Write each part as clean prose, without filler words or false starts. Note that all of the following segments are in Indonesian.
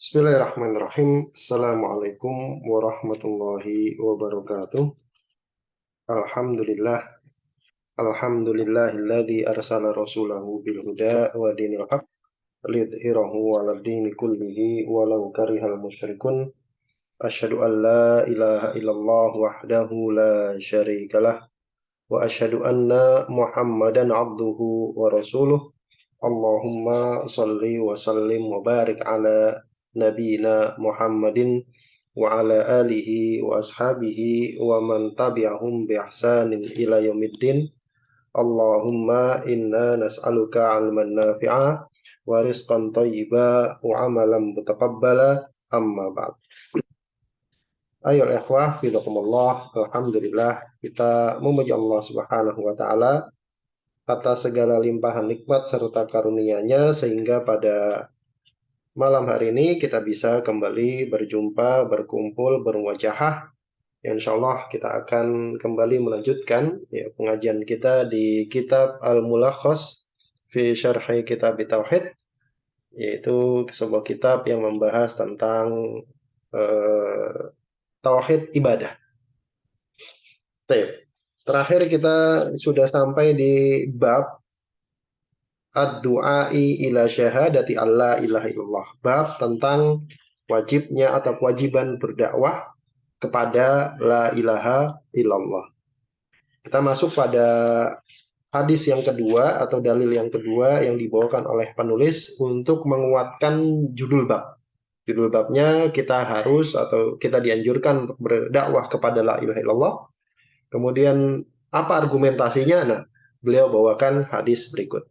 Bismillahirrahmanirrahim. Assalamualaikum warahmatullahi wabarakatuh. Alhamdulillah. Alhamdulillahilladzi arsala rasulahu bil huda wa dinil haq liyudhhirahu 'alad dini kullihi walau karihal musyrikun. Asyhadu an la ilaha illallah wahdahu la syarikalah wa asyhadu anna Muhammadan 'abduhu wa rasuluh. Allahumma shalli wa sallim wa barik ala nabiyina Muhammadin wa ala alihi wa ashabihi wa man tabi'ahum bi ihsanin ila yaumiddin. Allahumma inna nas'aluka 'ilman nafi'a wa rizqan thayyiba wa amalan mutaqabbala, amma ba'd. Ayo ikhwah fidakumullah, alhamdulillah kita memuji Allah Subhanahu wa taala atas segala limpahan nikmat serta karunia-Nya sehingga pada malam hari ini kita bisa kembali berjumpa, berkumpul, bermuajahah. Insya Allah kita akan kembali melanjutkan pengajian kita di kitab Al-Mulakhas fi Syarhi Kitab Tauhid, yaitu sebuah kitab yang membahas tentang tauhid ibadah. Terakhir kita sudah sampai di bab ad-du'ai ila syahadati alla ilaha illallah. Bab tentang wajibnya atau kewajiban berdakwah kepada la ilaha illallah. Kita masuk pada hadis yang kedua atau dalil yang kedua yang dibawakan oleh penulis untuk menguatkan judul bab. Judul babnya kita harus atau kita dianjurkan untuk berdakwah kepada la ilaha illallah. Kemudian apa argumentasinya? Nah, beliau bawakan hadis berikut.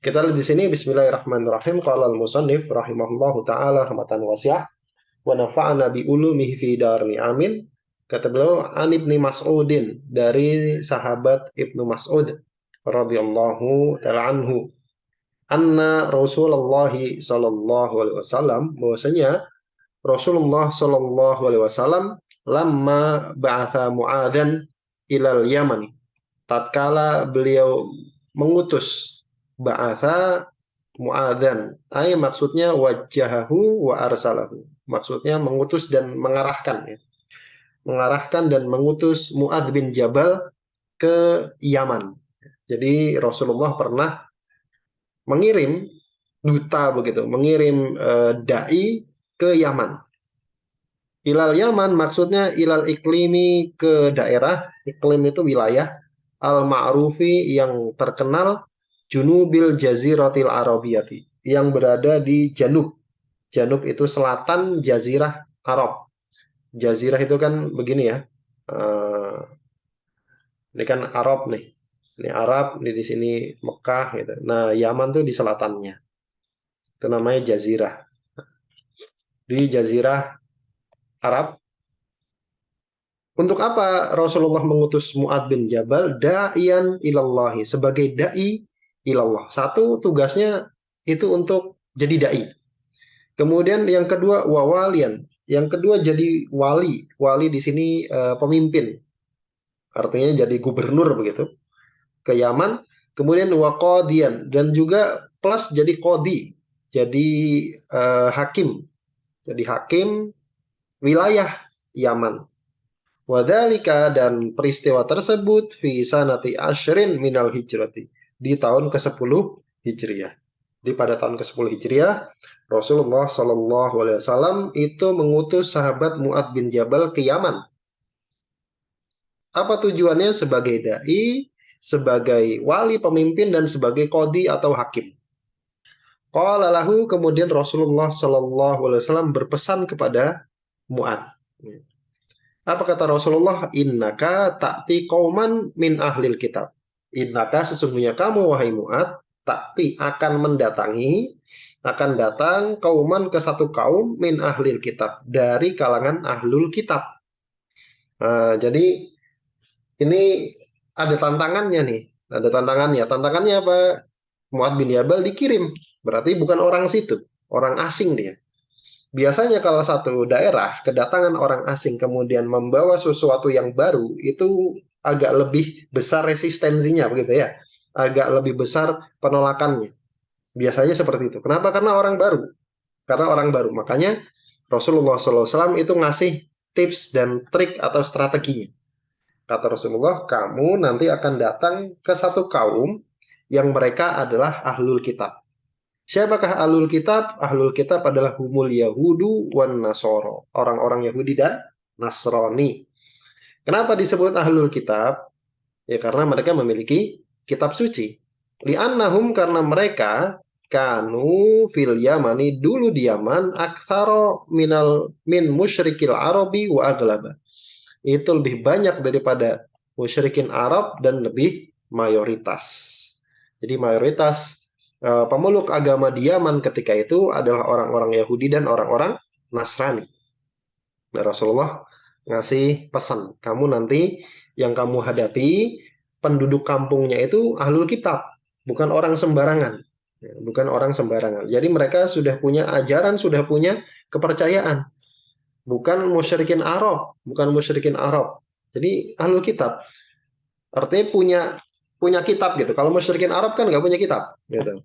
Kita lihat di sini, bismillahirrahmanirrahim. Qala al-musannif rahimahullahu taala rahmatan wasi'ah wa nafa'ana bi ulumihi fi darni amin. Kata beliau, an Ibnu Mas'udin, dari sahabat Ibnu Mas'ud radhiyallahu taala anhu, anna Rasulullah sallallahu alaihi wasallam, bahwasanya Rasulullah sallallahu alaihi wasallam lamma ba'atha Mu'adzan ilal Yaman, tatkala beliau mengutus ba'atha Mu'adzan, maksudnya wajahahu wa arsalahu, maksudnya mengutus dan mengarahkan, mengarahkan dan mengutus Mu'adz bin Jabal ke Yaman. Jadi Rasulullah pernah mengirim duta begitu, mengirim dai ke Yaman. Ilal Yaman maksudnya ilal iklimi, ke daerah, iklim itu wilayah, al-ma'rufi yang terkenal, junubil jaziratil arabiyati, yang berada di janub. Janub itu selatan jazirah Arab. Jazirah itu kan begini ya. Ini kan Arab nih. Ini Arab, ini di sini Mekah gitu. Nah, Yaman tuh di selatannya. Itu namanya jazirah. Di jazirah Arab. Untuk apa Rasulullah mengutus Mu'adz bin Jabal? Da'iyan ilallahi, sebagai da'i ilallah. Satu, tugasnya itu untuk jadi da'i. Kemudian yang kedua, wawalian. Yang kedua jadi wali. Wali di sini pemimpin. Artinya jadi gubernur begitu. Ke Yaman. Kemudian waqadian, dan juga plus jadi qadi. Jadi hakim. Jadi hakim wilayah Yaman. Wadhalika, dan peristiwa tersebut fi sanati asyrin minal hijrati, di tahun ke-10 Hijriah. Di pada tahun ke-10 Hijriah, Rasulullah Shallallahu alaihi wasallam itu mengutus sahabat Mu'adz bin Jabal ke Yaman. Apa tujuannya? Sebagai dai, sebagai wali pemimpin, dan sebagai qadi atau hakim. Qala lahu, kemudian Rasulullah Shallallahu alaihi wasallam berpesan kepada Mu'adz. Apa kata Rasulullah? Innaka ta'ti qauman min ahlil kitab. Innaka, sesungguhnya kamu wahai Mu'adz, ta'ti, akan mendatangi, akan datang kauman, ke satu kaum, min ahlil kitab, dari kalangan ahlul kitab. Nah, jadi ini ada tantangannya nih. Ada tantangannya. Tantangannya apa? Mu'adz bin Jabal dikirim. Berarti bukan orang situ. Orang asing dia. Biasanya kalau satu daerah kedatangan orang asing kemudian membawa sesuatu yang baru, itu agak lebih besar resistensinya begitu ya. Agak lebih besar penolakannya. Biasanya seperti itu. Kenapa? Karena orang baru. karena orang baru. Makanya Rasulullah SAW itu ngasih tips dan trik atau strateginya. Kata Rasulullah, kamu nanti akan datang ke satu kaum yang mereka adalah ahlul kitab. Siapakah ahlul kitab? Ahlul kitab adalah humul Yahudu wan Nasoro, orang-orang Yahudi dan Nasrani. Kenapa disebut ahlul kitab? Ya karena mereka memiliki kitab suci. Li'annahum, karena mereka kanu fil Yamani, dulu di Yaman, aktsaro min musyrikil Arabi wa aglaba. Itu lebih banyak daripada musyrikin Arab dan lebih mayoritas. Jadi mayoritas pemeluk agama di Yaman ketika itu adalah orang-orang Yahudi dan orang-orang Nasrani. Nah, Rasulullah ngasih pesan, kamu nanti yang kamu hadapi penduduk kampungnya itu ahlul kitab, bukan orang sembarangan. Ya, bukan orang sembarangan. Jadi mereka sudah punya ajaran, sudah punya kepercayaan. Bukan musyrikin Arab, bukan musyrikin Arab. Jadi ahlul kitab artinya punya kitab gitu. Kalau musyrikin Arab kan nggak punya kitab gitu.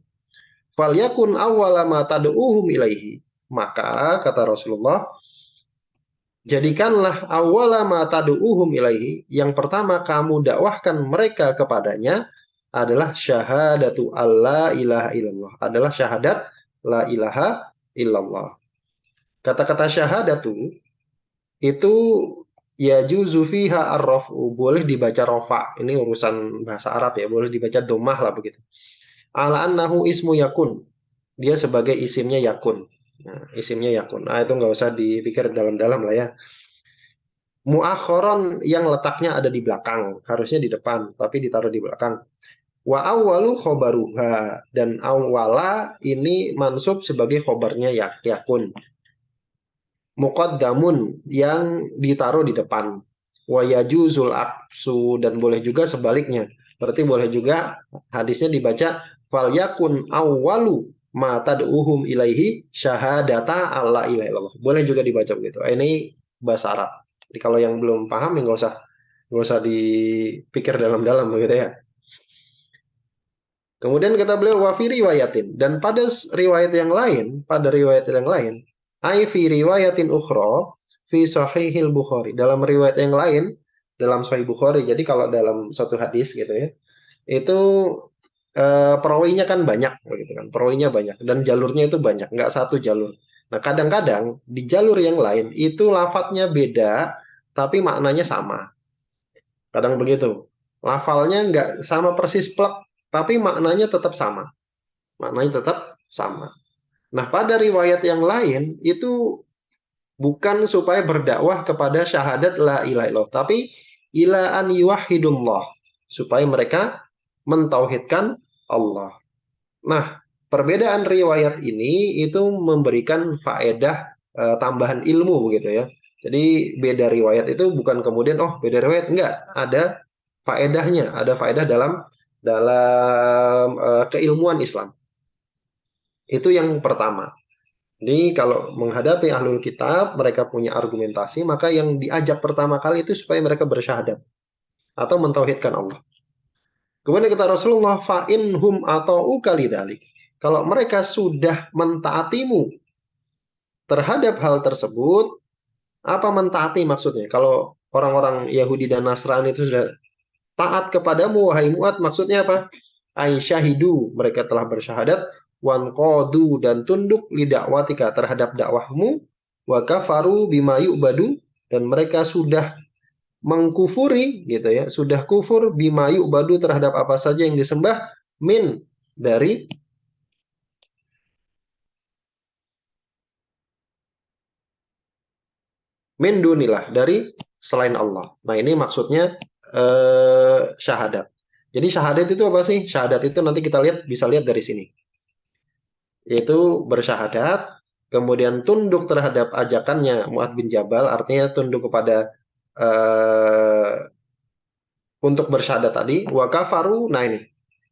Falyakun awwala ma tad'uhum ilaihi. Maka kata Rasulullah, jadikanlah awwala ma tad'uhum ilaihi, yang pertama kamu dakwahkan mereka kepadanya adalah syahadatu alla ilaha illallah. Adalah syahadat la ilaha illallah. Kata-kata syahadatu itu ya juzu fiha ar-raf'u, boleh dibaca rofa. Ini urusan bahasa Arab ya, boleh dibaca domah lah begitu. Ala annahu ismu yakun, dia sebagai isimnya yakun. Nah, isimnya yakun. Nah, itu nggak usah dipikir dalam-dalam lah ya. Muakhoron, yang letaknya ada di belakang, harusnya di depan, tapi ditaruh di belakang. Wa awwalu khobaruha, dan awwala ini mansub sebagai khobarnya yakun. Muqaddamun, yang ditaruh di depan. Wa yajuzul aksu, dan boleh juga sebaliknya. Berarti boleh juga hadisnya dibaca fal yakun awwalu ma tad'uhum ilaihi syahadata alla ilaha illallah. Boleh juga dibaca begitu. Ini bahasa Arab. Jadi kalau yang belum paham ya nggak usah dipikir dalam-dalam begitu ya. Kemudian kata beliau wafi riwayatin, dan pada riwayat yang lain, ai fi riwayatin ukhra fi sahihil Bukhari, dalam riwayat yang lain dalam Sahih Bukhari. Jadi kalau dalam satu hadis gitu ya, itu perawinya kan banyak begitu kan. Perawinya banyak dan jalurnya itu banyak, nggak satu jalur. Nah, kadang-kadang di jalur yang lain itu lafadznya beda tapi maknanya sama. Kadang begitu. Lafalnya nggak sama persis plek, tapi maknanya tetap sama. Maknanya tetap sama. Nah, pada riwayat yang lain itu bukan supaya berdakwah kepada syahadat la ilaha illallah, tapi ila an yuwahhidullah, supaya mereka mentauhidkan Allah. Nah, perbedaan riwayat ini itu memberikan faedah tambahan ilmu begitu ya. Jadi beda riwayat itu bukan kemudian oh beda riwayat, enggak, ada faedahnya, ada faedah dalam keilmuan Islam. Itu yang pertama. Jadi kalau menghadapi ahlul kitab, mereka punya argumentasi, maka yang diajak pertama kali itu supaya mereka bersyahadat atau mentauhidkan Allah. Kemudian kata Rasulullah, fa'in hum atau ukalidalik. Kalau mereka sudah mentaatimu terhadap hal tersebut, apa mentaati maksudnya? Kalau orang-orang Yahudi dan Nasrani itu sudah taat kepadamu, wahai Mu'ad, maksudnya apa? Aisyahidu, mereka telah bersyahadat, wan qadu, dan tunduk lidakwatika, terhadap dakwahmu, wa kafaru bima yu'badu, dan mereka sudah mengkufuri gitu ya, sudah kufur bima yu'badu, terhadap apa saja yang disembah, min, dari min dunilah, dari selain Allah. Nah, ini maksudnya syahadat. Jadi syahadat itu apa sih? Syahadat itu nanti kita bisa lihat dari sini. Yaitu bersyahadat, kemudian tunduk terhadap ajakannya Mu'adz bin Jabal, artinya tunduk kepada untuk bersyahadat tadi, wa kafaru, nah ini,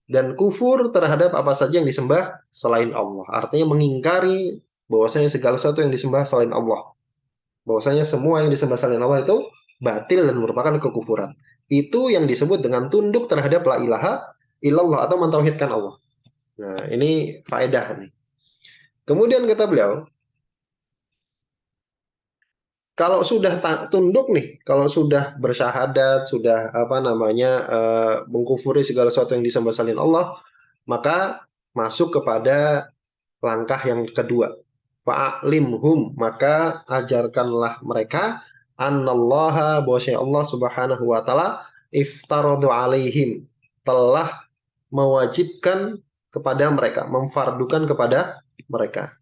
dan kufur terhadap apa saja yang disembah selain Allah, artinya mengingkari bahwasanya segala sesuatu yang disembah selain Allah, bahwasanya semua yang disembah selain Allah itu batil dan merupakan kekufuran. Itu yang disebut dengan tunduk terhadap la ilaha illallah atau mentauhidkan Allah. Nah, ini faedah nih. Kemudian kata beliau, Kalau sudah tunduk nih, kalau sudah bersyahadat, sudah apa namanya mengkufuri segala sesuatu yang disembah selain Allah, maka masuk kepada langkah yang kedua. Fa'alimhum, maka ajarkanlah mereka annallaha, bahwasanya Allah Subhanahu wa taala iftaradu alaihim, telah mewajibkan kepada mereka, memfardukan kepada mereka.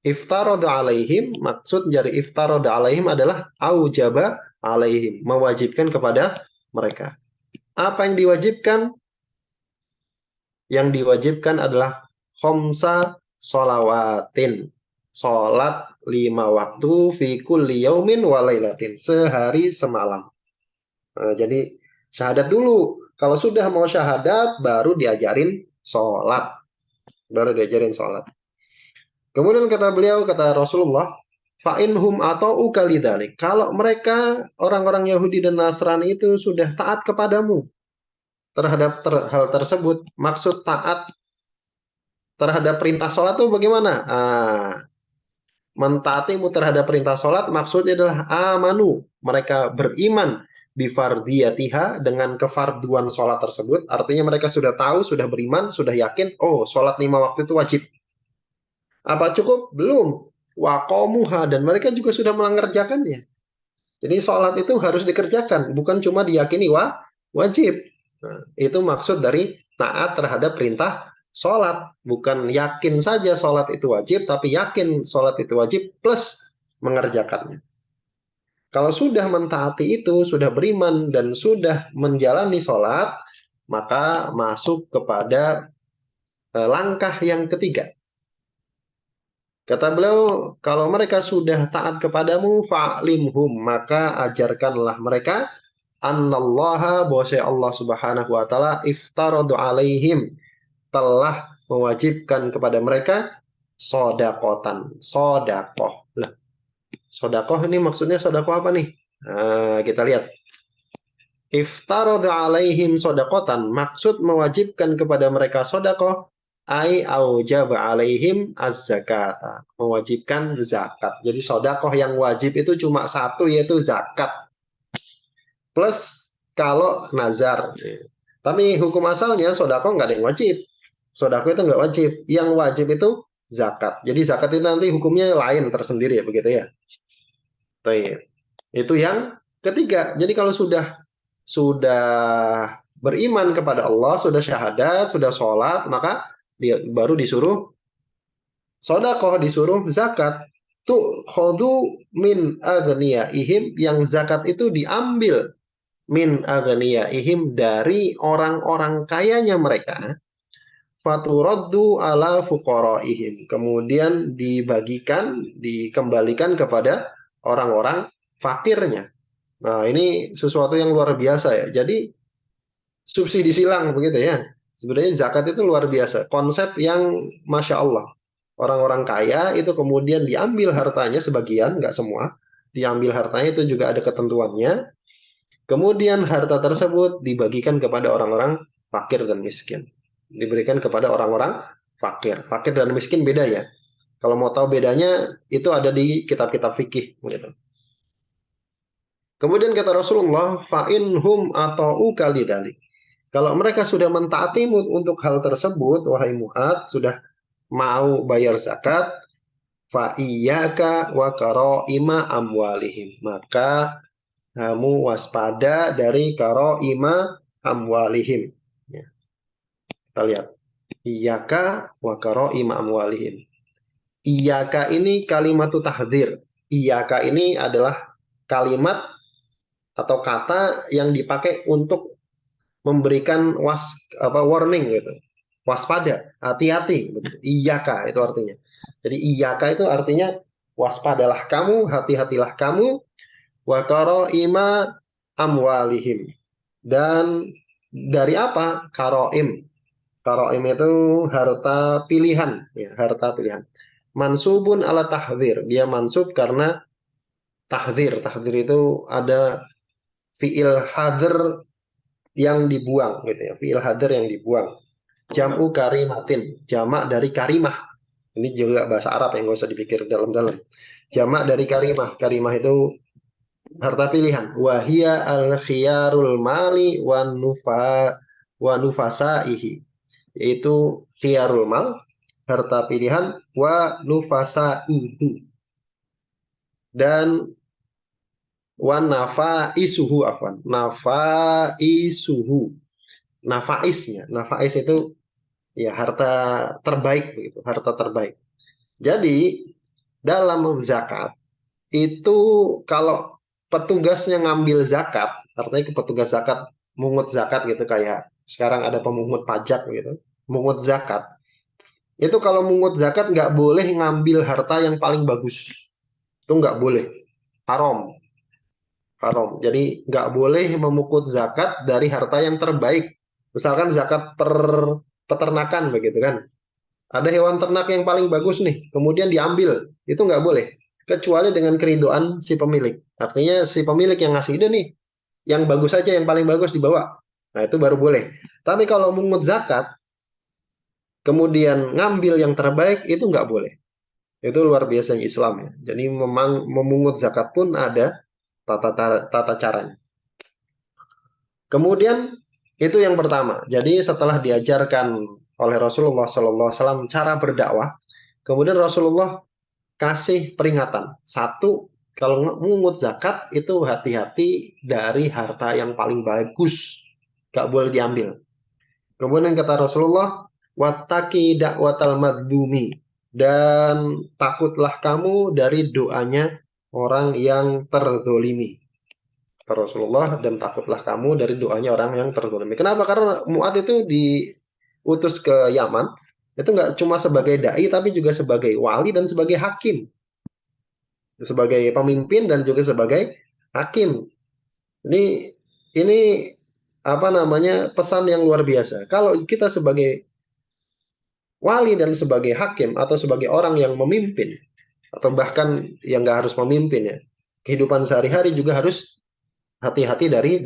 Iftaradu alaihim, maksud dari iftaradu alaihim adalah aujaba alaihim, mewajibkan kepada mereka. Apa yang diwajibkan? Yang diwajibkan adalah khomsa sholawatin, sholat 5 waktu fi kulli yaumin walailatin, sehari semalam. Nah, jadi syahadat dulu. Kalau sudah mau syahadat, baru diajarin sholat. Baru diajarin sholat. Kemudian kata beliau, kata Rasulullah, fa'inhum atau ukalidalik. Kalau mereka orang-orang Yahudi dan Nasrani itu sudah taat kepadamu terhadap hal tersebut, maksud taat terhadap perintah sholat itu bagaimana? Mentaatimu terhadap perintah sholat maksudnya adalah amanu, mereka beriman bifardiyatiha, dengan kefarduan sholat tersebut. Artinya mereka sudah tahu, sudah beriman, sudah yakin, oh sholat 5 waktu itu wajib. Apa cukup? Belum. Waqomuha, dan mereka juga sudah mengerjakannya. Jadi sholat itu harus dikerjakan, bukan cuma diyakini wajib. Nah, itu maksud dari taat terhadap perintah sholat. Bukan yakin saja sholat itu wajib, tapi yakin sholat itu wajib plus mengerjakannya. Kalau sudah mentaati itu, sudah beriman, dan sudah menjalani sholat, maka masuk kepada langkah yang ketiga. Kata beliau, kalau mereka sudah taat kepadamu, fa'limhum, maka ajarkanlah mereka annallaha, bahwasanya Allah Subhanahu wa taala iftaradu alaihim, telah mewajibkan kepada mereka sodakotan, sodakoh. Nah, sodakoh ini maksudnya sodakoh apa nih? Nah, kita lihat. Iftaradu alaihim sodakotan, maksud mewajibkan kepada mereka sodakoh, ai aujaba alaihim az-zakat, mewajibkan zakat. Jadi sodakoh yang wajib itu cuma satu, yaitu zakat. Plus kalau nazar. Tapi hukum asalnya sodakoh nggak ada yang wajib. Sodakoh itu nggak wajib. Yang wajib itu zakat. Jadi zakat itu nanti hukumnya lain tersendiri, ya begitu ya. Itu yang ketiga. Jadi kalau sudah beriman kepada Allah, sudah syahadat, sudah sholat, maka dia baru disuruh sodakoh, disuruh zakat. Tuh khodu min aghniyaihim, yang zakat itu diambil min aghniyaihim, dari orang-orang kayanya mereka, faturaddu ala fuqaraihim, kemudian dibagikan, dikembalikan kepada orang-orang fakirnya. Nah, ini sesuatu yang luar biasa ya. Jadi subsidi silang begitu ya. Sebenarnya zakat itu luar biasa. Konsep yang Masya Allah. Orang-orang kaya itu kemudian diambil hartanya sebagian, nggak semua. Diambil hartanya itu juga ada ketentuannya. Kemudian harta tersebut dibagikan kepada orang-orang fakir dan miskin. Diberikan kepada orang-orang fakir. Fakir dan miskin beda ya. Kalau mau tahu bedanya, itu ada di kitab-kitab fikih. Gitu. Kemudian kata Rasulullah, fa'inhum atau ukalidalik. Kalau mereka sudah mentaatimu untuk hal tersebut, wahai Mu'ad, sudah mau bayar zakat, fa'iyyaka wa karaima amwalihim. Maka kamu waspada dari karaima amwalihim. Ya. Kita lihat. Iyyaka wa karaima amwalihim. Iyyaka ini kalimat tahdzir. Iyyaka ini adalah kalimat atau kata yang dipakai untuk memberikan warning gitu. Waspada, hati-hati gitu. Iyyaka itu artinya. Jadi iyyaka itu artinya waspadalah kamu, hati-hatilah kamu, wa karaima amwalihim. Dan dari apa? Karaim. Karaim itu harta pilihan, ya, harta pilihan. Mansubun ala tahdzir. Dia mansub karena tahdzir. Tahdzir itu ada fiil hadir yang dibuang gitu ya, fiil hadir yang dibuang. Jam'u karimatin, jamak dari karimah. Ini juga bahasa Arab yang nggak usah dipikir dalam-dalam. Jamak dari karimah. Karimah itu harta pilihan. Wahia al khiyarul mali wa nufasaihi. Yaitu khiyarul mal, harta pilihan, wa nufasaihi. Dan wa nafaisuhu afwan. Nafaisuhu. Nafaisnya. Nafais itu ya harta terbaik begitu, harta terbaik. Jadi dalam zakat itu kalau petugasnya ngambil zakat, artinya ke petugas zakat mungut zakat gitu kayak sekarang ada pemungut pajak gitu, mungut zakat. Itu kalau mungut zakat nggak boleh ngambil harta yang paling bagus. Itu nggak boleh. Haram. Haram. Jadi nggak boleh memukut zakat dari harta yang terbaik. Misalkan zakat per peternakan begitu kan. Ada hewan ternak yang paling bagus nih, kemudian diambil. Itu nggak boleh. Kecuali dengan keridoan si pemilik. Artinya si pemilik yang ngasih ide nih, yang bagus saja, yang paling bagus dibawa. Nah itu baru boleh. Tapi kalau mungut zakat, kemudian ngambil yang terbaik, itu nggak boleh. Itu luar biasa Islam ya. Jadi memang memungut zakat pun ada tata caranya. Kemudian itu yang pertama. Jadi setelah diajarkan oleh Rasulullah SAW cara berdakwah, kemudian Rasulullah kasih peringatan. Satu, kalau mengut zakat itu hati-hati dari harta yang paling bagus, gak boleh diambil. Kemudian kata Rasulullah, wattaqi da'watal madzlumi, dan takutlah kamu dari doanya orang yang terzolimi. Rasulullah, dan takutlah kamu dari doanya orang yang terzolimi. Kenapa? Karena Mu'ad itu diutus ke Yaman, itu nggak cuma sebagai dai, tapi juga sebagai wali dan sebagai hakim, sebagai pemimpin dan juga sebagai hakim. Ini apa namanya, pesan yang luar biasa. Kalau kita sebagai wali dan sebagai hakim atau sebagai orang yang memimpin atau bahkan yang nggak harus memimpin ya, kehidupan sehari-hari juga harus hati-hati dari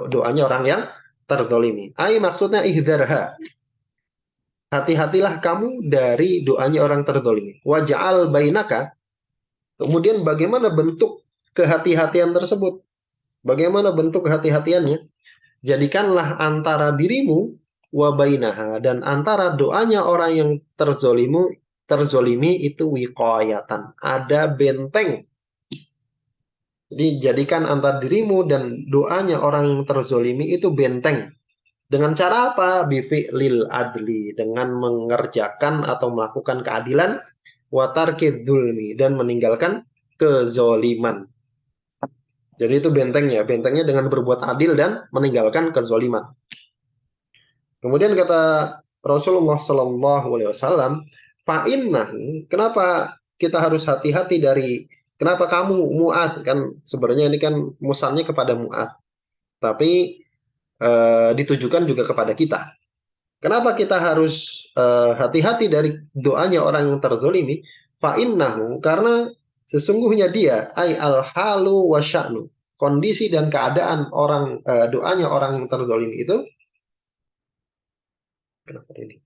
doanya orang yang terzolimi. Ai maksudnya ihdarha. Hati-hatilah kamu dari doanya orang terzolimi. Waja'al bainaka. Kemudian bagaimana bentuk kehati-hatian tersebut? Bagaimana bentuk kehati-hatiannya? Jadikanlah antara dirimu wa bainaha, dan antara doanya orang yang terzolimi itu wiqayatan. Ada benteng. Jadi jadikan antara dirimu dan doanya orang yang terzolimi itu benteng. Dengan cara apa? Bifi'lil adli. Dengan mengerjakan atau melakukan keadilan. Watarkid dzulmi. Dan meninggalkan kezoliman. Jadi itu bentengnya. Bentengnya dengan berbuat adil dan meninggalkan kezoliman. Kemudian kata Rasulullah Shallallahu Alaihi Wasallam, fa'innah, kenapa kita harus hati-hati dari, kenapa kamu Mu'ad, kan sebenarnya ini kan musannya kepada Mu'ad, tapi ditujukan juga kepada kita. Kenapa kita harus hati-hati dari doanya orang yang terzolimi? Fa'innahu, karena sesungguhnya dia, ay al-halu wa sya'nu, kondisi dan keadaan orang, doanya orang yang terzolimi itu, kenapa ini?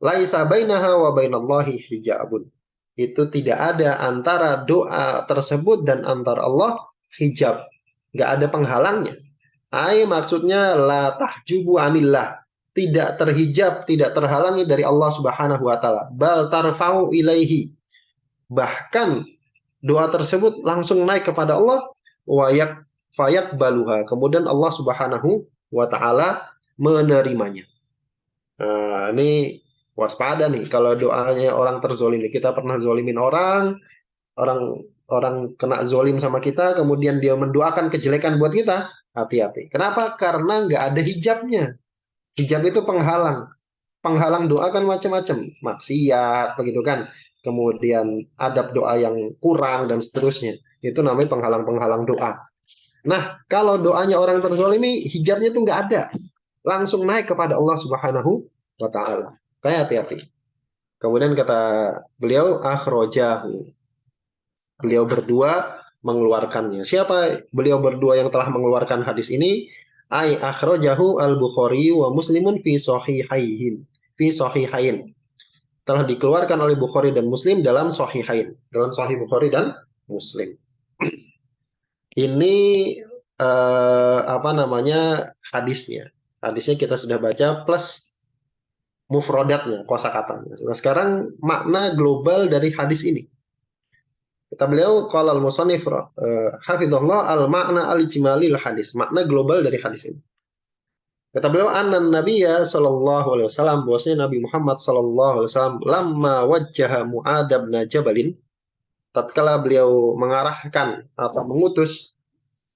Laisa bainaha wa bainallahi hijabun. Itu tidak ada antara doa tersebut dan antara Allah hijab. Nggak ada penghalangnya. Ai maksudnya la tahjubu anillah. Tidak terhijab, tidak terhalangi dari Allah Subhanahu wa taala. Bal tarfa'u ilaihi. Bahkan doa tersebut langsung naik kepada Allah wa fayak baluha. Kemudian Allah Subhanahu wa taala menerimanya. Nah, ini waspada nih kalau doanya orang terzolimi. Kita pernah zolimin orang, orang orang kena zolim sama kita, kemudian dia mendoakan kejelekan buat kita, hati-hati. Kenapa? Karena nggak ada hijabnya. Hijab itu penghalang. Penghalang doa kan macam-macam, maksiat, begitu kan. Kemudian adab doa yang kurang dan seterusnya. Itu namanya penghalang-penghalang doa. Nah, kalau doanya orang terzolimi, hijabnya itu nggak ada. Langsung naik kepada Allah Subhanahu wa taala. Kayak hati-hati. Kemudian kata beliau akhrojahu. Beliau berdua mengeluarkannya. Siapa beliau berdua yang telah mengeluarkan hadis ini? Ai akhrojahu al-Bukhari wa Muslimun fi sahihain. Fi sahihain. telah dikeluarkan oleh Bukhari dan Muslim dalam Sahihain, dalam Sahih Bukhari dan Muslim. Ini apa namanya hadisnya. Hadisnya kita sudah baca plus mufradatnya, kosakatanya. Nah, sekarang makna global dari hadis ini. Kata beliau, qala al-musannif hafizahullah al-makna al-ijmalil hadis. Makna global dari hadis ini. Kata beliau, anna nabiyya sallallahu alaihi wasallam, bahwasanya Nabi Muhammad sallallahu alaihi wasallam lamma wajjaha Mu'adz bin Jabalin, tatkala beliau mengarahkan atau mengutus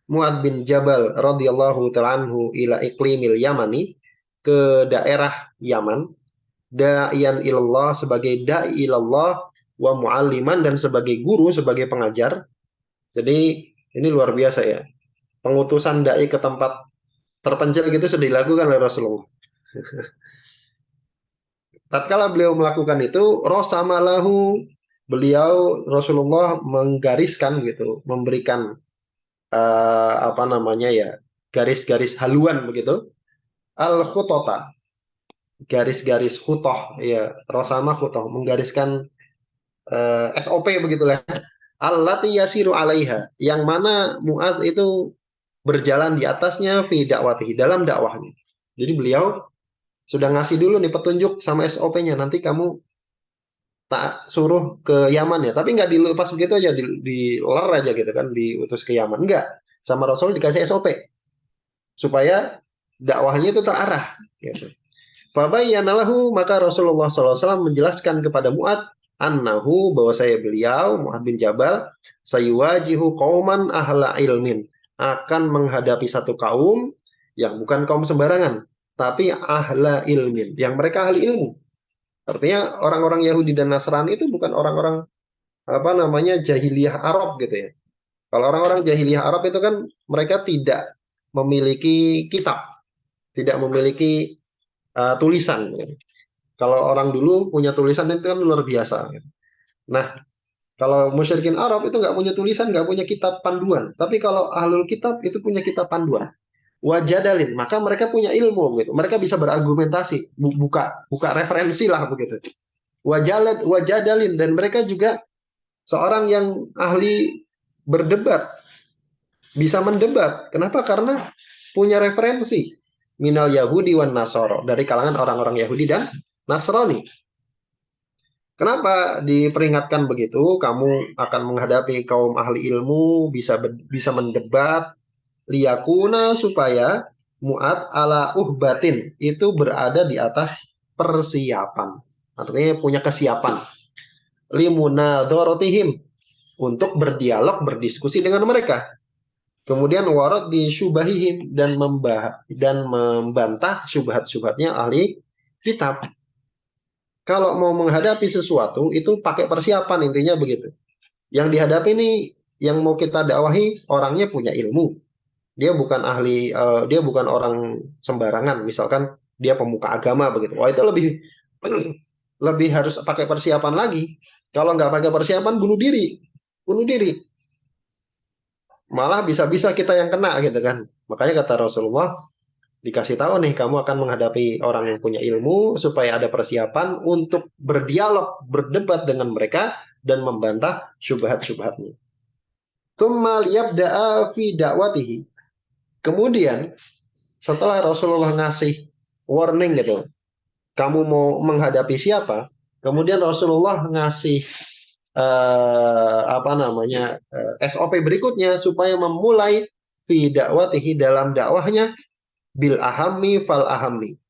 Mu'adz bin Jabal radhiyallahu ta'ala anhu ila iqlimil Yamani, ke daerah Yaman, da'iyan ilallah, sebagai da'i ilallah, wa mu'alliman, dan sebagai guru, sebagai pengajar. Jadi ini luar biasa ya. Pengutusan dai ke tempat terpencil gitu sudah dilakukan oleh Rasulullah. Tatkala beliau melakukan itu, rosamalahu, beliau Rasulullah menggariskan gitu, memberikan apa namanya ya, garis-garis haluan begitu, al khutota, garis-garis khutoh ya, rosama khutoh, menggariskan SOP begitulah, allati yasiru alaiha, yang mana Muaz itu berjalan di atasnya, fi dakwatihi, dalam dakwahnya. Jadi beliau sudah ngasih dulu nih petunjuk sama SOP-nya, nanti kamu tak suruh ke Yaman ya, tapi nggak dilepas begitu aja, diler aja gitu kan, diutus ke Yaman, enggak. Sama Rasul dikasih SOP supaya dakwahnya itu terarah gitu. Fabayyana lahu, maka Rasulullah SAW menjelaskan kepada Mu'ad, annahu, bahwa saya beliau Mu'ad bin Jabal, sayuwajihu qauman ahla ilmin, akan menghadapi satu kaum yang bukan kaum sembarangan, tapi ahla ilmin, yang mereka ahli ilmu. Artinya orang-orang Yahudi dan Nasrani itu bukan orang-orang apa namanya jahiliyah Arab gitu ya. Kalau orang-orang jahiliyah Arab itu kan mereka tidak memiliki kitab, tidak memiliki tulisan. Kalau orang dulu punya tulisan itu kan luar biasa. Nah, kalau musyrikin Arab itu nggak punya tulisan, nggak punya kitab panduan. Tapi kalau ahlul kitab itu punya kitab panduan. Wajadalin, maka mereka punya ilmu gitu. Mereka bisa berargumentasi, buka referensi lah begitu. Wajadalin, dan mereka juga seorang yang ahli berdebat, bisa mendebat. Kenapa? Karena punya referensi minal Yahudi wan Nasoro, dari kalangan orang-orang Yahudi dan Nasrani. Kenapa diperingatkan begitu? Kamu akan menghadapi kaum ahli ilmu, bisa mendebat, liyakuna, supaya Mu'ad ala uhbatin, itu berada di atas persiapan. Artinya punya kesiapan. Limunadharotihim, untuk berdialog, berdiskusi dengan mereka. Kemudian warad di syubahihim, dan membantah syubhat-syubhatnya ahli kitab. Kalau mau menghadapi sesuatu itu pakai persiapan, intinya begitu. Yang dihadapi ini, yang mau kita dakwahi, orangnya punya ilmu. Dia bukan ahli, dia bukan orang sembarangan. Misalkan dia pemuka agama begitu. Wah, itu lebih lebih harus pakai persiapan lagi. Kalau nggak pakai persiapan, bunuh diri, bunuh diri. Malah bisa-bisa kita yang kena gitu kan. Makanya kata Rasulullah, dikasih tahu nih, kamu akan menghadapi orang yang punya ilmu, supaya ada persiapan untuk berdialog, berdebat dengan mereka, dan membantah syubhat-syubhatnya. Tsumma liyabda'a fi da'watihi. Kemudian setelah Rasulullah ngasih warning gitu, kamu mau menghadapi siapa? Kemudian Rasulullah ngasih apa namanya SOP berikutnya, supaya memulai fi da'watihi, dalam dakwahnya, bil ahami fal ahami,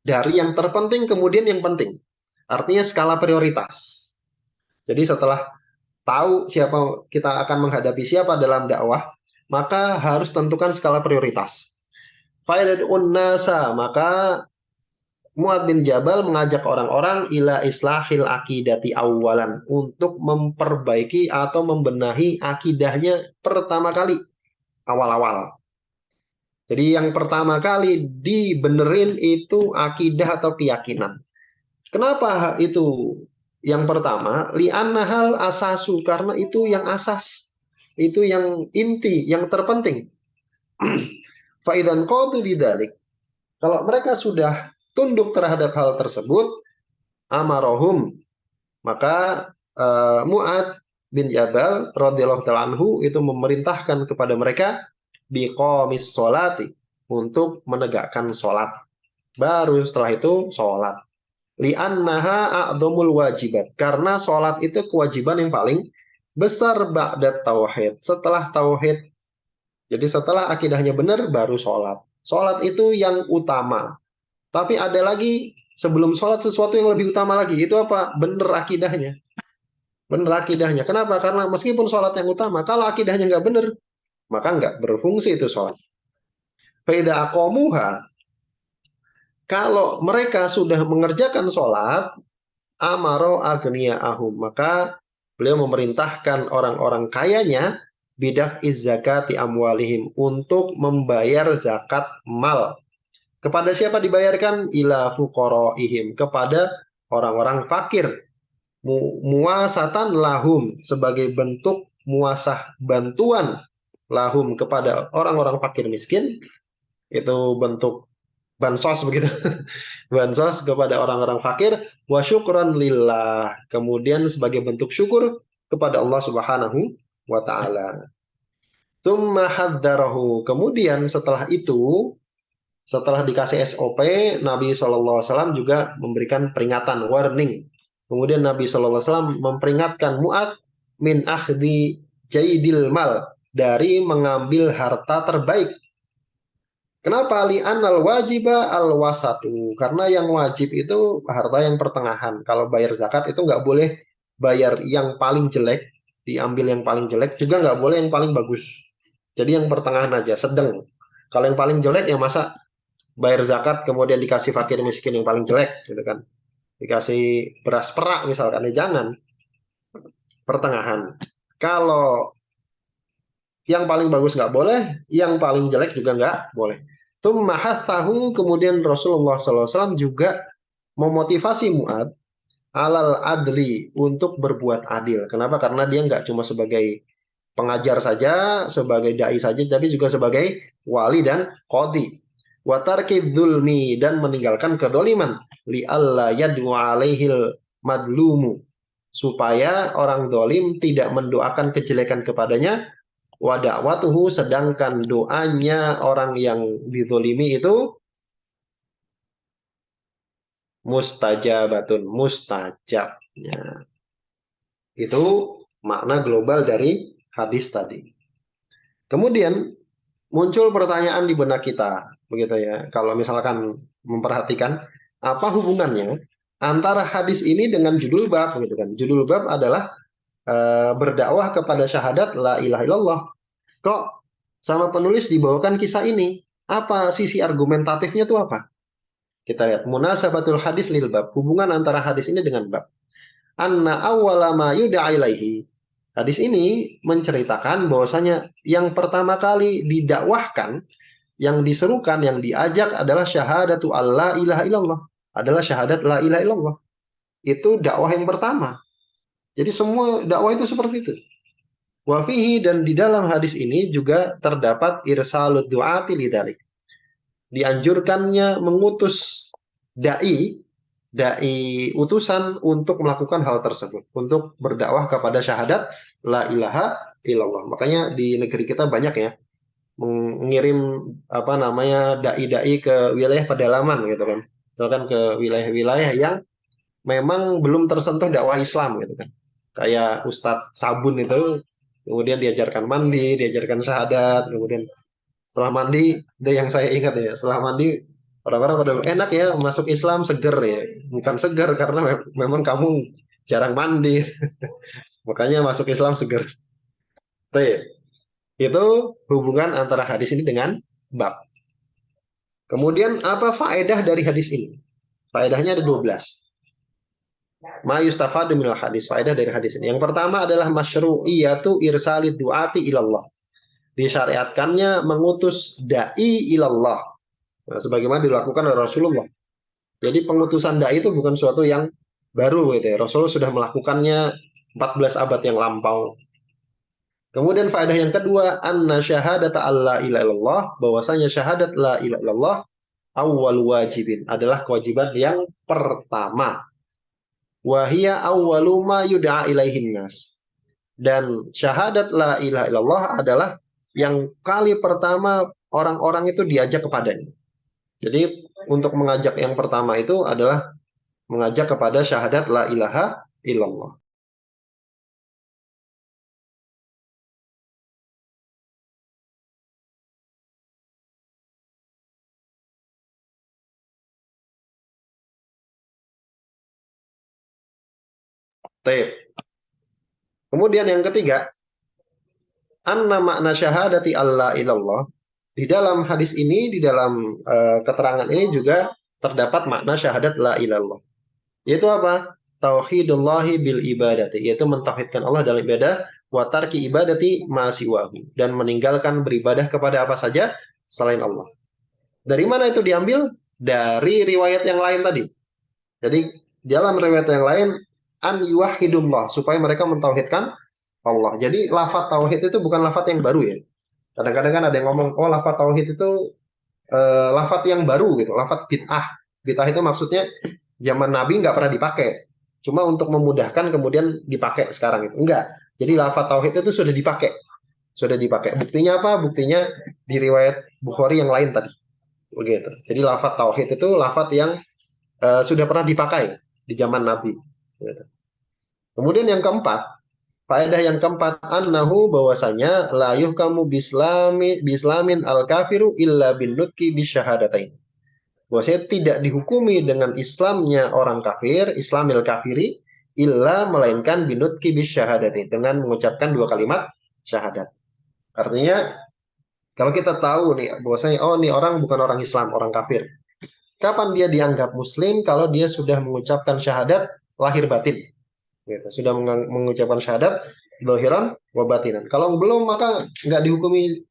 dari yang terpenting kemudian yang penting. Artinya skala prioritas. Jadi setelah tahu siapa kita akan menghadapi siapa dalam dakwah, maka harus tentukan skala prioritas. Faidun nasa, maka Mu'ad bin Jabal mengajak orang-orang ila islahil akidati awalan, untuk memperbaiki atau membenahi akidahnya pertama kali, awal-awal. Jadi yang pertama kali dibenerin itu akidah atau keyakinan. Kenapa itu yang pertama? Li'anna hal asasu, karena itu yang asas, itu yang inti, yang terpenting. Faidan qadu lidalik, kalau mereka sudah tunduk terhadap hal tersebut, Amarohum, maka Mu'ad bin Jabal radhiyallahu ta'ala anhu itu memerintahkan kepada mereka biqomis sholati, untuk menegakkan sholat. Baru setelah itu sholat. Li'annaha a'dhamul wajibat, karena sholat itu kewajiban yang paling besar ba'da tauhid, setelah tauhid. Jadi setelah akidahnya benar baru sholat. Sholat itu yang utama. Tapi ada lagi sebelum sholat sesuatu yang lebih utama lagi. Itu apa? Benar akidahnya. Benar akidahnya. Kenapa? Karena meskipun sholat yang utama, kalau akidahnya nggak benar, maka nggak berfungsi itu sholat. Faida aqomuha, kalau mereka sudah mengerjakan sholat, amaro agniyaahum, maka beliau memerintahkan orang-orang kayanya bidak izzakati amwalihim, untuk membayar zakat mal. Kepada siapa dibayarkan? Ila fuqaraihim, kepada orang-orang fakir. Muasatan lahum, sebagai bentuk muasah bantuan lahum, kepada orang-orang fakir miskin. Itu bentuk bansos begitu. Bansos kepada orang-orang fakir. Wa syukran lillah, kemudian sebagai bentuk syukur kepada Allah Subhanahu wa taala. Tsumma hadzarahu, kemudian setelah itu, setelah dikasih SOP, Nabi SAW juga memberikan peringatan, warning. Kemudian Nabi SAW memperingatkan Mu'ad min akhdi jaidil mal, dari mengambil harta terbaik. Kenapa? Li'annal wajiba al wasatu, karena yang wajib itu harta yang pertengahan. Kalau bayar zakat itu nggak boleh bayar yang paling jelek, diambil yang paling jelek, juga nggak boleh yang paling bagus. Jadi yang pertengahan aja, sedang. Kalau yang paling jelek ya masa bayar zakat kemudian dikasih fakir miskin yang paling jelek gitu kan, dikasih beras perak misalkan, ya jangan. Pertengahan. Kalau yang paling bagus nggak boleh, yang paling jelek juga nggak boleh. Tahu, kemudian Rasulullah SAW juga memotivasi Mu'ad alal adli, untuk berbuat adil. Kenapa? Karena dia nggak cuma sebagai pengajar saja, sebagai dai saja, tapi juga sebagai wali dan qadhi. Wa tarki dzulmi, dan meninggalkan kedoliman. Li alla yad'u alaihil madlumu, supaya orang dolim tidak mendoakan kejelekan kepadanya. Wa da'watuhu, sedangkan doanya orang yang dizolimi itu mustajabatun, mustajabnya. Itu makna global dari hadis tadi. Kemudian muncul pertanyaan di benak kita, begitu ya. Kalau misalkan memperhatikan apa hubungannya antara hadis ini dengan judul bab, gitu kan. Judul bab adalah berdakwah kepada syahadat la ilaha illallah. Kok sama penulis dibawakan kisah ini? Apa sisi argumentatifnya tuh apa? Kita lihat munasabatul hadis lil bab, hubungan antara hadis ini dengan bab. Anna awwala ma yud'a ilaihi. Hadis ini menceritakan bahwasanya yang pertama kali didakwahkan, yang diserukan, yang diajak adalah syahadatu alla ilaha illallah. Adalah syahadat la ilaha illallah. Itu dakwah yang pertama. Jadi semua dakwah itu seperti itu. Wafihi, dan di dalam hadis ini juga terdapat irsalud du'ati lidzalik. Dianjurkannya mengutus dai utusan untuk melakukan hal tersebut, untuk berdakwah kepada syahadat la ilaha illallah. Makanya di negeri kita banyak ya mengirim apa namanya dai-dai ke wilayah pedalaman gitu kan. Misalkan ke wilayah-wilayah yang memang belum tersentuh dakwah Islam gitu kan. Kayak Ustadz Sabun itu, kemudian diajarkan mandi, diajarkan syahadat, kemudian setelah mandi, itu yang saya ingat ya, setelah mandi orang-orang pada enak ya masuk Islam, seger ya. Bukan seger karena memang kamu jarang mandi, makanya masuk Islam seger. Tuh, itu hubungan antara hadis ini dengan bab. Kemudian apa faedah dari hadis ini? Faedahnya ada 12. Ma yustafadu minal hadis, faedah dari hadis ini. Yang pertama adalah masyru'iyatu irsalid du'ati ilallah. Disyariatkannya mengutus dai ilallah. Nah, sebagaimana dilakukan oleh Rasulullah. Jadi pengutusan dai itu bukan suatu yang baru gitu ya. Rasulullah sudah melakukannya 14 abad yang lampau. Kemudian faedah yang kedua, anna syahadata alla ilaha illallah, bahwasanya syahadat la ilaha illallah awwal wajibin, adalah kewajiban yang pertama. wa hiya awwalu ma yud'a ilaihin nas. Dan syahadat la ilaha illallah adalah yang kali pertama orang-orang itu diajak kepadanya. Jadi untuk mengajak yang pertama itu adalah mengajak kepada syahadat la ilaha illallah. Taib. Kemudian yang ketiga, anna makna syahadati alla ilallah. Di dalam hadis ini, di dalam keterangan ini juga terdapat makna syahadat la ilallah. Yaitu apa? Tauhidullahi bil ibadati, yaitu mentauhidkan Allah dalam ibadah, wa tarki ibadati ma siwahu, dan meninggalkan beribadah kepada apa saja selain Allah. Dari mana itu diambil? Dari riwayat yang lain tadi. Jadi dalam riwayat yang lain, an yuwahhidullah, supaya mereka mentauhidkan Allah. Jadi lafaz tauhid itu bukan lafaz yang baru ya. Kadang-kadang kan ada yang ngomong, oh lafaz tauhid itu lafaz yang baru gitu, lafaz bid'ah. Bid'ah itu maksudnya zaman Nabi nggak pernah dipakai. Cuma untuk memudahkan kemudian dipakai sekarang itu. Enggak. Jadi lafaz tauhid itu sudah dipakai. Sudah dipakai. Buktinya apa? Buktinya di riwayat Bukhari yang lain tadi. Begitu. Jadi lafaz tauhid itu lafaz yang sudah pernah dipakai di zaman Nabi. Gitu. Kemudian yang keempat, faedah yang keempat, annahu bahwasanya la yuhkamu bislamin al kafiru illa bin nutki bisyahadatain. Bahwasanya tidak dihukumi dengan Islamnya orang kafir, Islamil kafiri, illa melainkan binutki bisyahadatain, dengan mengucapkan dua kalimat syahadat. Artinya kalau kita tahu nih bahwasanya oh nih orang bukan orang Islam, orang kafir. Kapan dia dianggap muslim? Kalau dia sudah mengucapkan syahadat lahir batin. Gitu. Sudah mengucapkan syahadat zahiran wa batinan. Kalau belum maka nggak dihukumi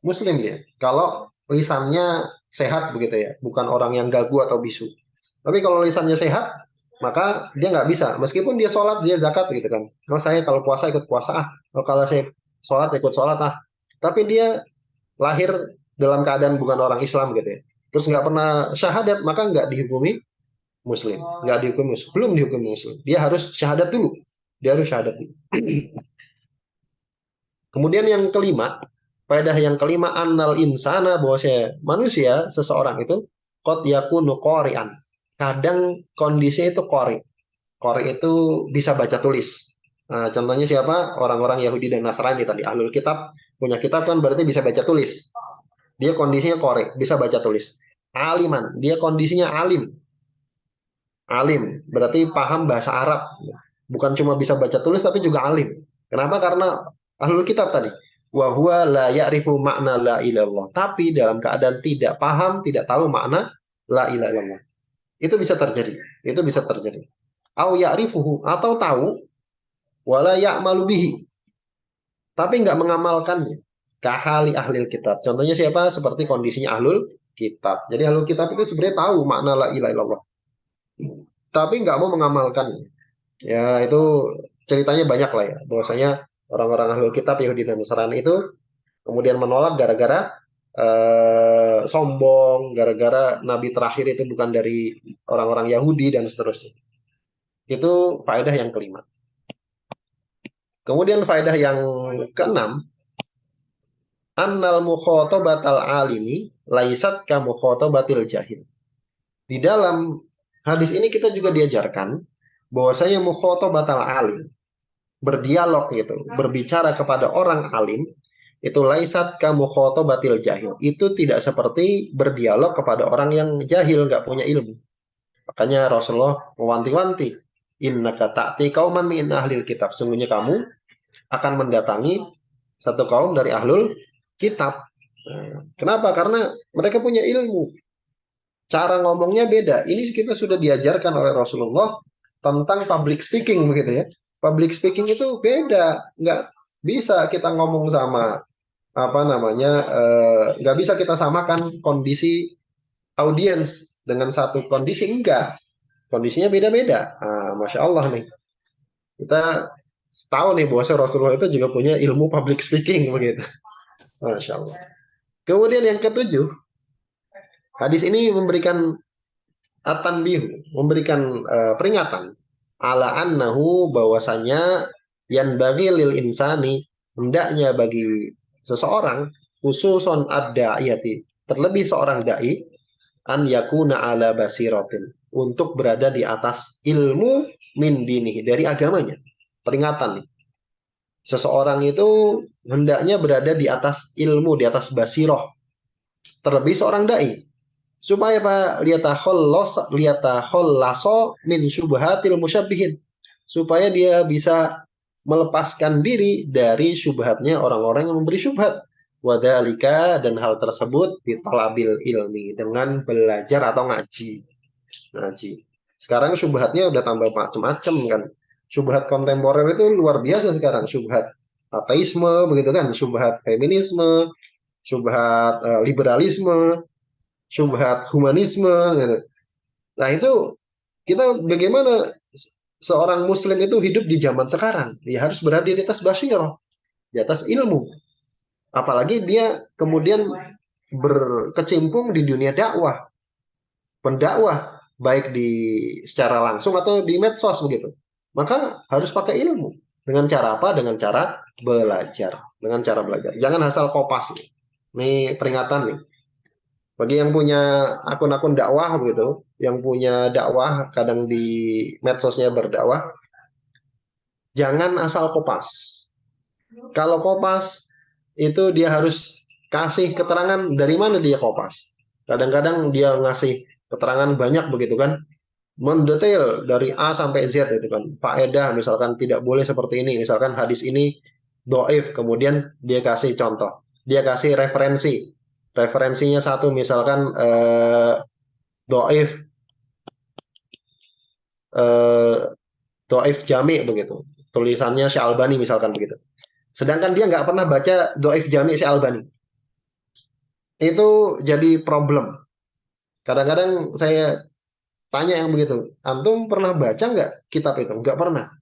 muslim dia. Kalau lisannya sehat begitu ya, bukan orang yang gagu atau bisu. Tapi kalau lisannya sehat, maka dia nggak bisa. Meskipun dia sholat, dia zakat gitu kan. Kalau saya kalau puasa ikut puasa ah, kalau saya sholat ikut sholat ah. Tapi dia lahir dalam keadaan bukan orang Islam gitu ya. Terus nggak pernah syahadat, maka nggak dihukumi muslim, nggak dihukum muslim, belum dihukum muslim. Dia harus syahadat dulu. Dia harus syahadat dulu. Kemudian yang kelima, faedah yang kelima, annal insana, bahwa manusia, seseorang itu qad yakunu qari'an. Kadang kondisinya itu qari. Qari itu bisa baca tulis. Nah, contohnya siapa? Orang-orang Yahudi dan Nasrani tadi, ahlul kitab, punya kitab kan berarti bisa baca tulis. Dia kondisinya qari, bisa baca tulis. Aliman, dia kondisinya alim. Alim, berarti paham bahasa Arab. Bukan cuma bisa baca tulis tapi juga alim. Kenapa? Karena ahlul kitab tadi. Wa huwa la ya'rifu makna la ilallah. Tapi dalam keadaan tidak paham, tidak tahu makna la ilaha illallah. Itu bisa terjadi. Itu bisa terjadi. Au ya'rifuhu, atau tahu wala ya'malu bihi, tapi nggak mengamalkannya. Kahali ahli kitab. Contohnya siapa? Seperti kondisinya ahlul kitab. Jadi ahlul kitab itu sebenarnya tahu makna la ilaha illallah, tapi nggak mau mengamalkan. Ya itu ceritanya banyak lah ya. Bahwasanya orang-orang ahlul kitab Yahudi dan Nasrani itu kemudian menolak gara-gara sombong, gara-gara nabi terakhir itu bukan dari orang-orang Yahudi dan seterusnya. Itu faedah yang kelima. Kemudian faedah yang keenam, annal mukhotobatal alimi laisat ka mukhotobatil jahil. Di dalam hadis ini kita juga diajarkan bahwasanya mukhotobatal alim, berdialog gitu, berbicara kepada orang alim, itu laisat ka mukhotobatil jahil. Itu tidak seperti berdialog kepada orang yang jahil, nggak punya ilmu. Makanya Rasulullah mewanti-wanti, innaka ta'ti qauman min ahlil kitab. Sungguhnya kamu akan mendatangi satu kaum dari ahlul kitab. Nah, kenapa? Karena mereka punya ilmu. Cara ngomongnya beda. Ini kita sudah diajarkan oleh Rasulullah tentang public speaking begitu ya. Public speaking itu beda. Nggak bisa kita ngomong sama apa namanya, nggak bisa kita samakan kondisi audiens dengan satu kondisi, enggak. Kondisinya beda-beda. Nah, Masya Allah nih. Kita tahu nih bahwa Rasulullah itu juga punya ilmu public speaking begitu. Masya Allah. Kemudian yang ketujuh, hadis ini memberikan atan bihu, memberikan peringatan ala annahu bahwasanya yan bagi lil insani hendaknya bagi seseorang khususon ad-da'iyati terlebih seorang dai an yakuna ala basiratin untuk berada di atas ilmu min dinihi dari agamanya. Peringatan nih. Seseorang itu hendaknya berada di atas ilmu, di atas basiroh. Terlebih seorang dai. Supaya Pak liyatahollaso min syubhatil musyabbihin. Supaya dia bisa melepaskan diri dari syubhatnya orang-orang yang memberi syubhat. Wadhalika dan hal tersebut ditalabil ilmi dengan belajar atau ngaji. Ngaji. Sekarang syubhatnya udah tambah macam-macam kan. Syubhat kontemporer itu luar biasa sekarang. Syubhat ateisme begitu kan, syubhat feminisme, syubhat liberalisme, syubhat humanisme gitu. Nah, itu kita bagaimana seorang muslim itu hidup di zaman sekarang? Dia harus berada di atas basyirah, di atas ilmu. Apalagi dia kemudian berkecimpung di dunia dakwah, pendakwah baik di secara langsung atau di medsos begitu. Maka harus pakai ilmu. Dengan cara apa? Dengan cara belajar. Dengan cara belajar. Jangan asal kopas. Ini peringatan nih. Bagi yang punya akun-akun dakwah begitu, yang punya dakwah kadang di medsosnya berdakwah, jangan asal kopas. Kalau kopas itu dia harus kasih keterangan dari mana dia kopas. Kadang-kadang dia ngasih keterangan banyak begitu kan, mendetail dari A sampai Z itu kan. Faedah misalkan tidak boleh seperti ini, misalkan hadis ini doif, kemudian dia kasih contoh, dia kasih referensi. Referensinya satu misalkan doif eh, doif jami begitu. Tulisannya Syalbani misalkan begitu. Sedangkan dia nggak pernah baca doif jami Syalbani. Itu jadi problem. Kadang-kadang saya tanya yang begitu, antum pernah baca nggak kitab itu? Nggak pernah.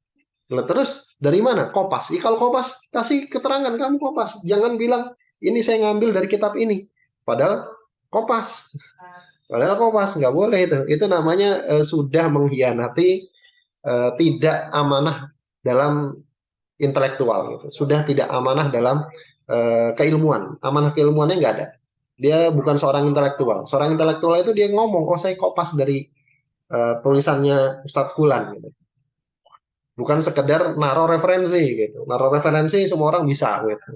Nah, terus dari mana? Kopas. Kalau Kopas kasih keterangan kamu Kopas. Jangan bilang ini saya ngambil dari kitab ini. Padahal Kopas. Padahal Kopas nggak boleh itu. Itu namanya sudah mengkhianati tidak amanah dalam intelektual gitu. Sudah tidak amanah dalam keilmuan. Amanah keilmuannya nggak ada. Dia bukan seorang intelektual. Seorang intelektual itu dia ngomong, oh saya kopas dari tulisannya Ustadz Fulan gitu. Bukan sekedar naruh referensi gitu. Naruh referensi semua orang bisa gitu.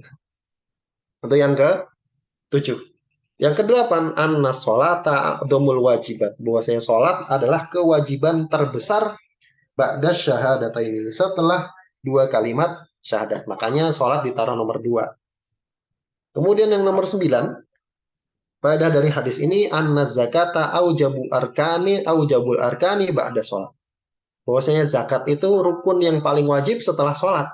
Itu yang ke-7. Yang ke-8, anna sholata a'dhamul wajibat. Bahwasanya sholat adalah kewajiban terbesar ba'da syahadataini. Setelah dua kalimat syahadat. Makanya sholat ditaruh nomor 2. Kemudian yang nomor 9, pada dari hadis ini anna zakata aujabul arkani ba'da sholat. Bahwasanya zakat itu rukun yang paling wajib setelah sholat.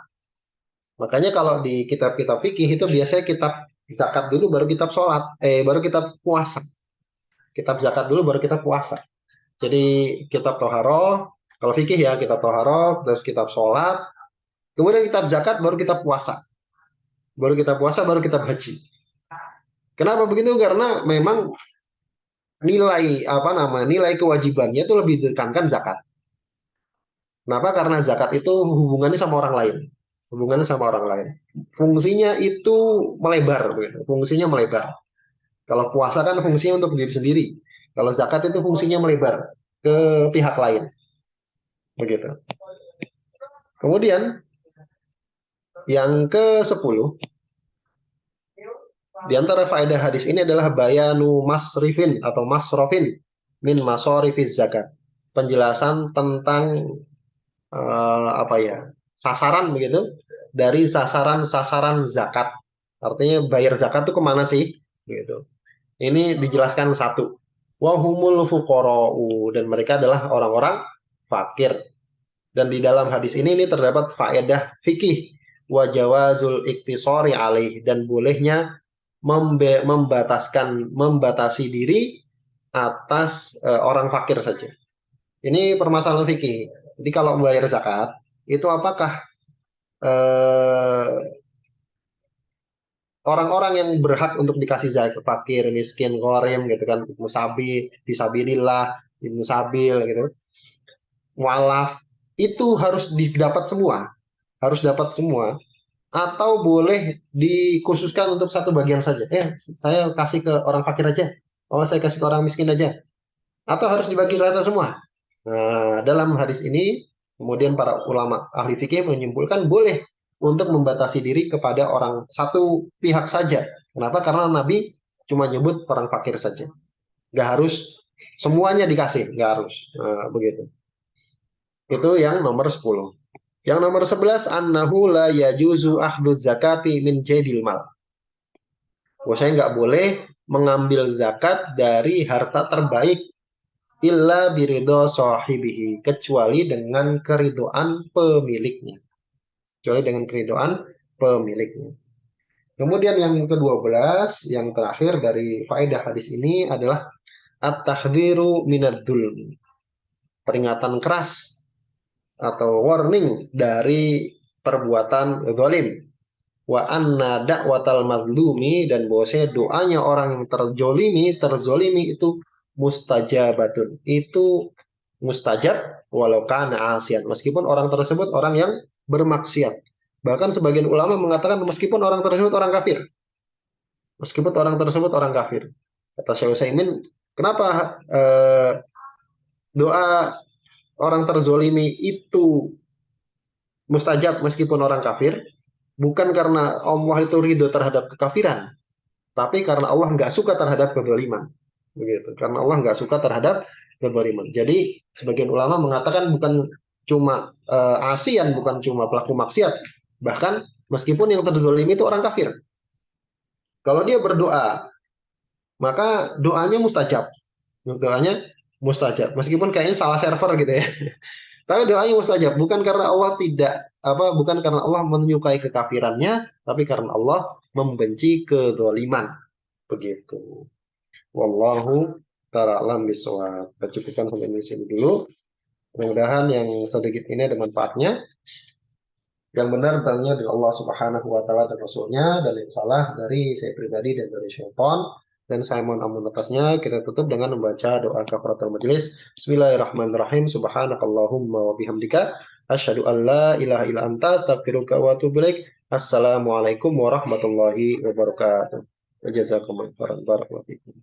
Makanya kalau di kitab-kitab fikih itu biasanya kitab zakat dulu baru kitab sholat, baru kitab puasa. Kitab zakat dulu baru kitab puasa. Jadi kitab toharoh, kalau fikih ya kitab toharoh, terus kitab sholat, kemudian kitab zakat baru kitab puasa. Baru kitab puasa, baru kitab haji. Kenapa begitu? Karena memang nilai kewajibannya itu lebih ditekankan zakat. Kenapa? Karena zakat itu hubungannya sama orang lain. Hubungannya sama orang lain. Fungsinya itu melebar. Fungsinya melebar. Kalau puasa kan fungsinya untuk diri sendiri. Kalau zakat itu fungsinya melebar ke pihak lain. Begitu. Kemudian yang ke-10, di antara faedah hadis ini adalah bayanu masrifin atau masrofin min masorifiz zakat. Penjelasan tentang sasaran begitu dari sasaran-sasaran zakat. Artinya bayar zakat itu kemana sih? Gitu. Ini dijelaskan satu. Wahumul fuqara'u, dan mereka adalah orang-orang fakir. Dan di dalam hadis ini terdapat faedah fikih wa jawazul iktisari alaih, dan bolehnya membatasi diri atas orang fakir saja. Ini permasalahan fikih. Jadi kalau membayar zakat itu apakah orang-orang yang berhak untuk dikasih zakat, fakir, miskin, gharim gitu kan, musabi, disabilillah, musabil gitu, walaf, itu harus didapat semua, harus dapat semua, atau boleh dikhususkan untuk satu bagian saja. Saya kasih ke orang fakir aja, oh saya kasih ke orang miskin aja, atau harus dibagi rata semua. Nah, dalam hadis ini, kemudian para ulama ahli fikih menyimpulkan boleh untuk membatasi diri kepada orang satu pihak saja. Kenapa? Karena Nabi cuma nyebut orang fakir saja. Nggak harus semuanya dikasih, nggak harus. Nah, begitu. Itu yang nomor 10. Yang nomor 11, annahu la yajuzu akhdhu zakati min jaydil mal. Saya nggak boleh mengambil zakat dari harta terbaik illa birido sahibihi, kecuali dengan keridoan pemiliknya. Kecuali dengan keridoan pemiliknya. Kemudian yang ke-12, yang terakhir dari faedah hadis ini adalah at-tahdhiru minad dzulm. Peringatan keras atau warning dari perbuatan zalim. Wa anna da'watal mazlumi, dan bahwasanya doanya orang yang terzolimi itu mustajabatun. Itu mustajab walau kana asian, meskipun orang tersebut orang yang bermaksiat. Bahkan sebagian ulama mengatakan meskipun orang tersebut orang kafir. Meskipun orang tersebut orang kafir. Kata Syekh Utsaimin, kenapa doa orang terzolimi itu mustajab meskipun orang kafir? Bukan karena Allah itu ridho terhadap kekafiran, tapi karena Allah nggak suka terhadap kezaliman. Begitu. Karena Allah nggak suka terhadap kezaliman. Jadi sebagian ulama mengatakan bukan cuma asian, bukan cuma pelaku maksiat, bahkan meskipun yang terzolimi itu orang kafir. Kalau dia berdoa, maka doanya mustajab. Doanya mustajab. Meskipun kayaknya salah server gitu ya. Tapi doanya mustajab, bukan karena Allah tidak bukan karena Allah menyukai kekafirannya, tapi karena Allah membenci kezaliman. Begitu. Wallahu ta'ala alam bisawab. Kita cukupkan sampai di sini dulu. Mudah-mudahan yang sedikit ini ada manfaatnya. Yang benar tentangnya dari Allah Subhanahu wa taala dan Rasulnya, dan yang salah dari saya pribadi dan dari syaitan. Dan saya mohon ampun atasnya. Kita tutup dengan membaca doa kafaratul majelis. Bismillahirrahmanirrahim. Subhanakallahumma wa bihamdika asyhadu an la ilaha illa anta astaghfiruka wa atubu ilaik. Assalamualaikum warahmatullahi wabarakatuh. Jazakumullahu khairan. Barakallahu fikum.